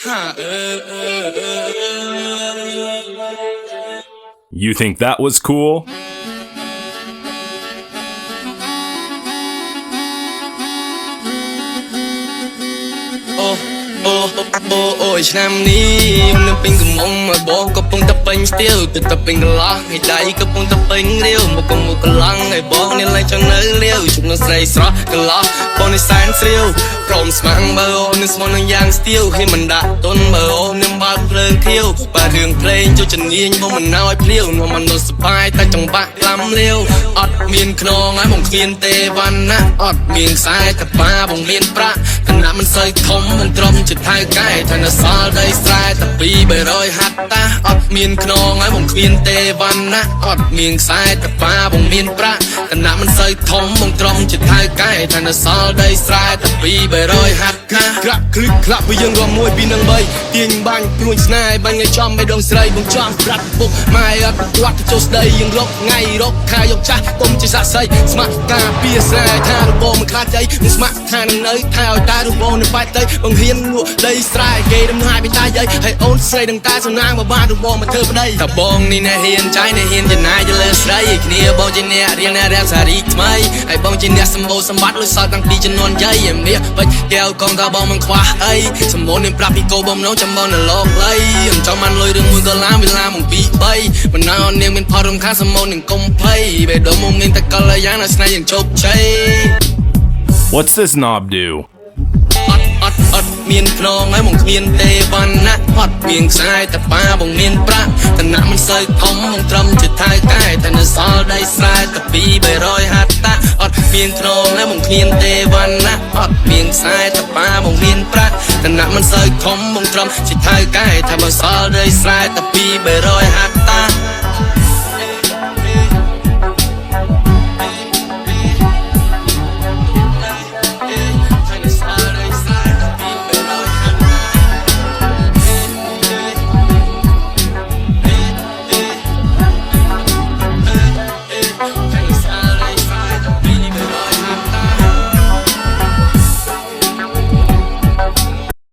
You think that was cool? Ôiឆ្នាំនេះខ្ញុំពេញកំងមកបងក៏ពងតែពេញស្ទៀវទៅតែពេញកន្លោះហើយដៃក៏ពងតែពេញរាវមកកុំមកកន្លងហើយបងនេះឡើងចង់នៅរាវជុំនឹងស្រីស្រស់កន្លោះបងនេះសែនស្រាវព្រមស្មាំងបើអូននឹងស្មោះនឹងយ៉ាងស្ទៀវហើយមិនដាក់ទុនបើអូននឹងបើកភ្លើងខៀវបើរឿងភ្លេងចូលជំនាញបងមិនណោឲ្យភ្លាវនាំមនុស្សសប្បាយតែចង្វាក់ក្លាំលាវអត់មានខ្នងហើយបងគ្មានទេវណ្ណាអត់មានខ្សែតែប៉ាបងមានប្រាក់ឋានៈមិនសូវធំមិនត្រឹមជាថៅកែឋានៈសល់ដីស្រែតែ200ហាត់តាអត់មានខ្នងហើយបងគ្មានទេវណ្ណាអត់មានខ្សែតែប៉ាបងមានប្រាក់ឋានៈមិនសូវធំបងត្រឹមជាថៅកែឋានៈសល់ដីស្រែតែ200ហាត់ណាក្រាក់គ្លឹកក្លាក់ពីយើងរំមួយពីនឹង3ទាញបាញ់ព្រួញស្នេហ៍បាញ់ឲ្យចំឲ្យដងស្រីបងចង់ប្រាប់ពុកម៉ែអត់គាត់ទៅចូលស្ដីយើងរកថ្ងៃរកខែយកចាស់កុំជាសាក់សីស្ម័គ្រការពីស្រែថារបងមិនខ្លាចអីនឹងស្ម័គ្រថានឹងនៅថាឲ្យតែរបងនឹងបែកទៅបងហ៊ានលក់ដីស្រែគេដំណើរពីតាយាយហើយអូនស្រីនឹងតែសំណាងមកបានរបងមកធ្វើប្តីថាបងនេះណែហ៊ានចាយណែហ៊ានចំណាយទៅលើស្រីគ្នាបងជាអ្នករៀនអ្នករ៉ាប់សារីថ្មីហើយបងជាអ្នកសម្បូរសម្បត្តិលុយសល់តាំងពីជំនាន់យាយឯមាសបាច់កែវកងថាបងមិនខ្វះអីសម្បូរនឹងប្រាប់ពីកោបំណងចាំបងនៅលោកលៃអញ្ចឹងបានលុយរឿង1ដុល្លារវាឡាមក2 3មិនណៅនាងមានផលរំខានសម្បូរនឹងកុំភ័យបេះដូងមកមានតែកលយ៉ាងណាស្នេហ៍យ៉ាងជោគជ័យ What's this knob do? អត់មានខ្នងហើយបងគ្មានទេវណ្ណាអត់មានខ្សែតែប៉ាបងមានប្រាក់ឋានៈមិនសូវធំបងត្រឹមជាថៅកែតែនៅសល់ដីស្រែតែ200ហាត់តាអត់មានខ្នងហើយបងគ្មានទេវណ្ណាអត់មានខ្សែតែប៉ាបងមានប្រាក់ឋានៈមិនសូវធំបងត្រឹមជាថៅកែតែបើសល់ដីស្រែតែ200ហាត់តា